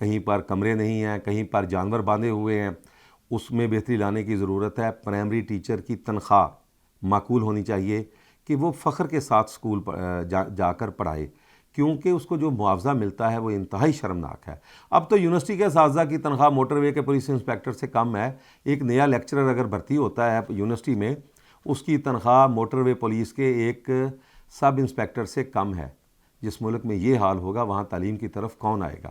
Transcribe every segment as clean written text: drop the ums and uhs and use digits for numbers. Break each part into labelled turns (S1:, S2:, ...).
S1: کہیں پر کمرے نہیں ہیں، کہیں پر جانور باندھے ہوئے ہیں، اس میں بہتری لانے کی ضرورت ہے۔ پرائمری ٹیچر کی تنخواہ معقول ہونی چاہیے کہ وہ فخر کے ساتھ اسکول جا کر پڑھائے، کیونکہ اس کو جو معاوضہ ملتا ہے وہ انتہائی شرمناک ہے۔ اب تو یونیورسٹی کے اساتذہ کی تنخواہ موٹر وے کے پولیس انسپیکٹر سے کم ہے۔ ایک نیا لیکچرر اگر بھرتی ہوتا ہے یونیورسٹی میں، اس کی تنخواہ موٹر وے پولیس کے ایک سب انسپیکٹر سے کم ہے۔ جس ملک میں یہ حال ہوگا وہاں تعلیم کی طرف کون آئے گا؟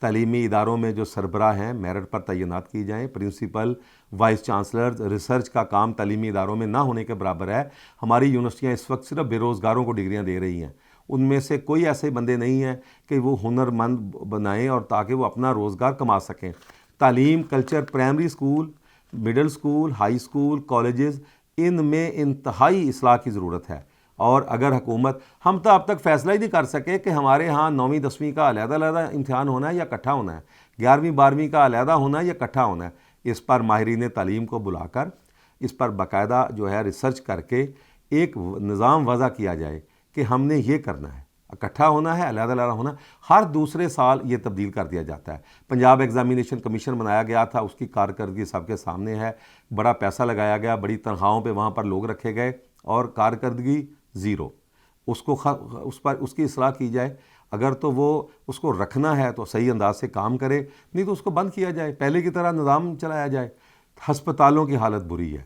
S1: تعلیمی اداروں میں جو سربراہ ہیں میرٹ پر تعینات کی جائیں، پرنسپل، وائس چانسلر۔ ریسرچ کا کام تعلیمی اداروں میں نہ ہونے کے برابر ہے۔ ہماری یونیورسٹیاں اس وقت صرف بے روزگاروں کو ڈگریاں دے رہی ہیں، ان میں سے کوئی ایسے بندے نہیں ہیں کہ وہ ہنر مند بنائیں اور تاکہ وہ اپنا روزگار کما سکیں۔ تعلیم culture, primary school, middle school, high school, colleges, ان میں انتہائی اصلاح کی ضرورت ہے۔ اور اگر حکومت، ہم تو اب تک فیصلہ ہی نہیں کر سکے کہ ہمارے ہاں 9ویں 10ویں کا علیحدہ علیحدہ امتحان ہونا ہے یا اکٹھا ہونا ہے، 11ویں 12ویں کا علیحدہ ہونا ہے یا اکٹھا ہونا ہے۔ اس پر ماہرین تعلیم کو بلا کر اس پر باقاعدہ جو ہے ریسرچ کر کے ایک نظام وضع کیا جائے کہ ہم نے یہ کرنا ہے، اکٹھا ہونا ہے، علیحدہ علیحدہ ہونا۔ ہر دوسرے سال یہ تبدیل کر دیا جاتا ہے۔ پنجاب ایگزامینیشن کمیشن بنایا گیا تھا، اس کی کارکردگی سب کے سامنے ہے۔ بڑا پیسہ لگایا گیا، بڑی تنخواہوں پہ وہاں پر لوگ رکھے گئے اور کارکردگی زیرو۔ اس کی اصلاح کی جائے۔ اگر تو وہ اس کو رکھنا ہے تو صحیح انداز سے کام کرے، نہیں تو اس کو بند کیا جائے، پہلے کی طرح نظام چلایا جائے۔ ہسپتالوں کی حالت بری ہے۔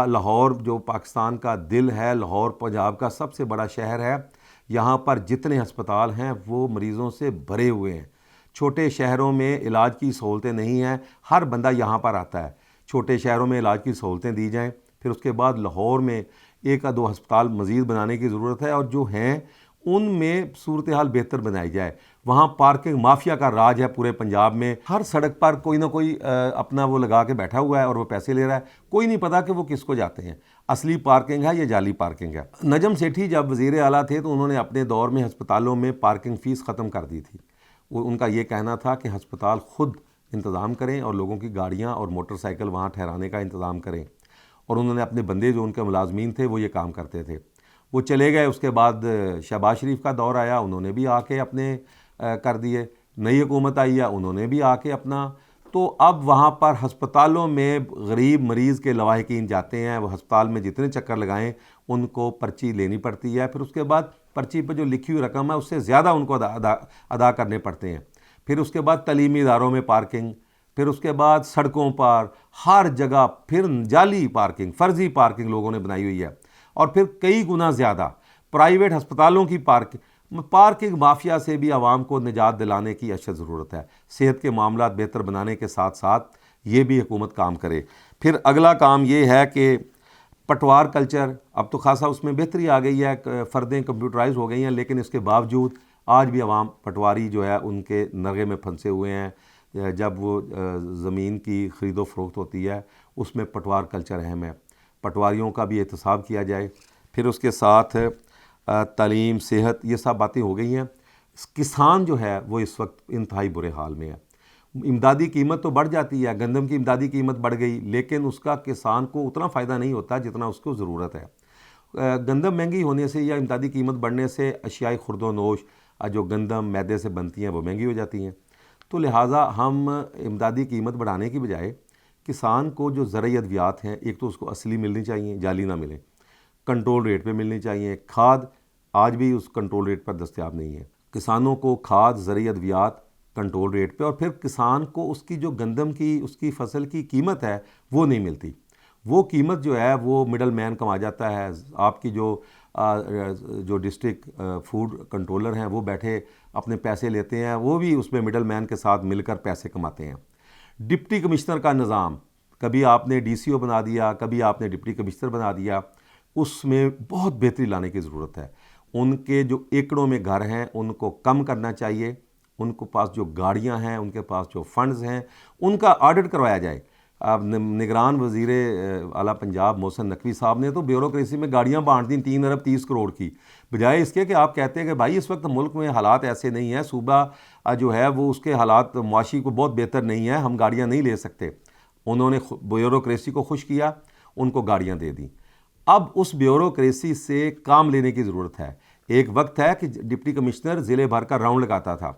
S1: لاہور جو پاکستان کا دل ہے، لاہور پنجاب کا سب سے بڑا شہر ہے، یہاں پر جتنے ہسپتال ہیں وہ مریضوں سے بھرے ہوئے ہیں۔ چھوٹے شہروں میں علاج کی سہولتیں نہیں ہیں، ہر بندہ یہاں پر آتا ہے۔ چھوٹے شہروں میں علاج کی سہولتیں دی جائیں، پھر اس کے بعد لاہور میں 1 یا 2 ہسپتال مزید بنانے کی ضرورت ہے، اور جو ہیں ان میں صورتحال بہتر بنائی جائے۔ وہاں پارکنگ مافیا کا راج ہے پورے پنجاب میں، ہر سڑک پر کوئی نہ کوئی اپنا وہ لگا کے بیٹھا ہوا ہے اور وہ پیسے لے رہا ہے، کوئی نہیں پتا کہ وہ کس کو جاتے ہیں، اصلی پارکنگ ہے یا جعلی پارکنگ ہے۔ نجم سیٹھی جب وزیر اعلیٰ تھے تو انہوں نے اپنے دور میں ہسپتالوں میں پارکنگ فیس ختم کر دی تھی۔ ان کا یہ کہنا تھا کہ ہسپتال خود انتظام کریں اور لوگوں کی گاڑیاں اور موٹر سائیکل وہاں ٹھہرانے کا انتظام کریں، اور انہوں نے اپنے بندے جو ان کے ملازمین تھے وہ یہ کام کرتے تھے۔ وہ چلے گئے، اس کے بعد شہباز شریف کا دور آیا، انہوں نے بھی آ کے اپنے کر دیے۔ نئی حکومت آئی ہے، انہوں نے بھی آ کے اپنا، تو اب وہاں پر ہسپتالوں میں غریب مریض کے لواحقین جاتے ہیں، وہ ہسپتال میں جتنے چکر لگائیں ان کو پرچی لینی پڑتی ہے، پھر اس کے بعد پرچی پہ جو لکھی ہوئی رقم ہے اس سے زیادہ ان کو ادا کرنے پڑتے ہیں۔ پھر اس کے بعد تعلیمی اداروں میں پارکنگ، پھر اس کے بعد سڑکوں پر ہر جگہ پھر جعلی پارکنگ، فرضی پارکنگ لوگوں نے بنائی ہوئی ہے، اور پھر کئی گنا زیادہ پرائیویٹ ہسپتالوں کی پارکنگ مافیا سے بھی عوام کو نجات دلانے کی اشد ضرورت ہے۔ صحت کے معاملات بہتر بنانے کے ساتھ ساتھ یہ بھی حکومت کام کرے۔ پھر اگلا کام یہ ہے کہ پٹوار کلچر، اب تو خاصا اس میں بہتری آ گئی ہے، فردیں کمپیوٹرائز ہو گئی ہیں، لیکن اس کے باوجود آج بھی عوام پٹواری جو ہے ان کے نرغے میں پھنسے ہوئے ہیں۔ جب وہ زمین کی خرید و فروخت ہوتی ہے اس میں پٹوار کلچر اہم ہے، پٹواریوں کا بھی احتساب کیا جائے۔ پھر اس کے ساتھ تعلیم، صحت، یہ سب باتیں ہو گئی ہیں۔ کسان جو ہے وہ اس وقت انتہائی برے حال میں ہے۔ امدادی قیمت تو بڑھ جاتی ہے، گندم کی امدادی قیمت بڑھ گئی، لیکن اس کا کسان کو اتنا فائدہ نہیں ہوتا جتنا اس کو ضرورت ہے۔ گندم مہنگی ہونے سے یا امدادی قیمت بڑھنے سے اشیاء خرد و نوش جو گندم میدے سے بنتی ہیں وہ مہنگی ہو جاتی ہیں، تو لہٰذا ہم امدادی قیمت بڑھانے کی بجائے کسان کو جو زرعی ادویات ہیں، ایک تو اس کو اصلی ملنی چاہیے، جعلی نہ ملیں، کنٹرول ریٹ پہ ملنی چاہیے۔ کھاد آج بھی اس کنٹرول ریٹ پر دستیاب نہیں ہے۔ کسانوں کو کھاد، زرعی ادویات کنٹرول ریٹ پہ، اور پھر کسان کو اس کی جو گندم کی اس کی فصل کی قیمت ہے وہ نہیں ملتی۔ وہ قیمت جو ہے وہ مڈل مین کما جاتا ہے۔ آپ کی جو ڈسٹرکٹ فوڈ کنٹرولر ہیں وہ بیٹھے اپنے پیسے لیتے ہیں، وہ بھی اس میں مڈل مین کے ساتھ مل کر پیسے کماتے ہیں۔ ڈپٹی کمشنر کا نظام، کبھی آپ نے ڈی سی او بنا دیا، کبھی آپ نے ڈپٹی کمشنر بنا دیا، اس میں بہت بہتری لانے کی ضرورت ہے۔ ان کے جو ایکڑوں میں گھر ہیں ان کو کم کرنا چاہیے، ان کو پاس جو گاڑیاں ہیں، ان کے پاس جو فنڈز ہیں، ان کا آڈٹ کروایا جائے۔ اب نگران وزیر اعلیٰ پنجاب محسن نقوی صاحب نے تو بیوروکریسی میں گاڑیاں بانٹ دیں 3 ارب 30 کروڑ کی، بجائے اس کے کہ آپ کہتے ہیں کہ بھائی اس وقت ملک میں حالات ایسے نہیں ہیں، صوبہ جو ہے وہ اس کے حالات معاشی کو بہت بہتر نہیں ہے، ہم گاڑیاں نہیں لے سکتے۔ انہوں نے بیوروکریسی کو خوش کیا، ان کو گاڑیاں دے دیں۔ اب اس بیوروکریسی سے کام لینے کی ضرورت ہے۔ ایک وقت ہے کہ ڈپٹی کمشنر ضلع بھر کا راؤنڈ لگاتا تھا،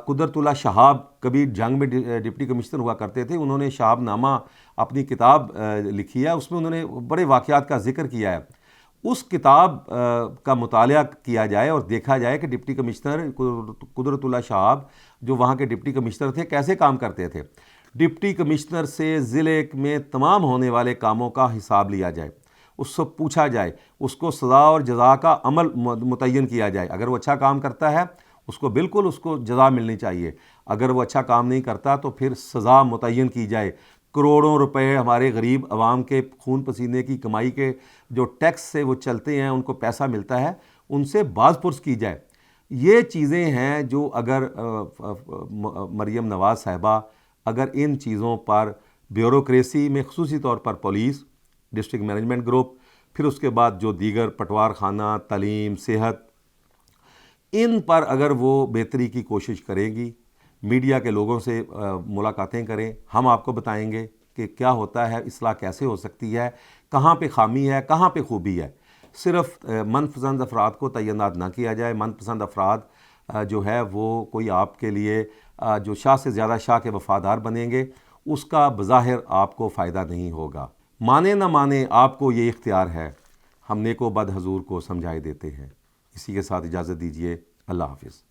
S1: قدرت اللہ شہاب کبھی جنگ میں ڈپٹی کمشنر ہوا کرتے تھے، انہوں نے شہاب نامہ اپنی کتاب لکھی ہے، اس میں انہوں نے بڑے واقعات کا ذکر کیا ہے۔ اس کتاب کا مطالعہ کیا جائے اور دیکھا جائے کہ ڈپٹی کمشنر قدرت اللہ شہاب جو وہاں کے ڈپٹی کمشنر تھے کیسے کام کرتے تھے۔ ڈپٹی کمشنر سے ضلع میں تمام ہونے والے کاموں کا حساب لیا جائے، اس سے پوچھا جائے، اس کو سزا اور جزا کا عمل متعین کیا جائے۔ اگر وہ اچھا کام کرتا ہے اس کو بالکل اس کو جزا ملنی چاہیے، اگر وہ اچھا کام نہیں کرتا تو پھر سزا متعین کی جائے۔ کروڑوں روپے ہمارے غریب عوام کے خون پسینے کی کمائی کے جو ٹیکس سے وہ چلتے ہیں، ان کو پیسہ ملتا ہے، ان سے باز پرس کی جائے۔ یہ چیزیں ہیں جو اگر مریم نواز صاحبہ اگر ان چیزوں پر بیوروکریسی میں خصوصی طور پر پولیس، ڈسٹرکٹ مینجمنٹ گروپ، پھر اس کے بعد جو دیگر پٹوار خانہ، تعلیم، صحت، ان پر اگر وہ بہتری کی کوشش کریں گی، میڈیا کے لوگوں سے ملاقاتیں کریں، ہم آپ کو بتائیں گے کہ کیا ہوتا ہے، اصلاح کیسے ہو سکتی ہے، کہاں پہ خامی ہے، کہاں پہ خوبی ہے۔ صرف من پسند افراد کو تعینات نہ کیا جائے۔ من پسند افراد جو ہے وہ کوئی آپ کے لیے جو شاہ سے زیادہ شاہ کے وفادار بنیں گے، اس کا بظاہر آپ کو فائدہ نہیں ہوگا۔ مانے نہ مانے آپ کو یہ اختیار ہے، ہم نیک و بد حضور کو سمجھائے دیتے ہیں۔ اسی کے ساتھ اجازت دیجیے، اللہ حافظ۔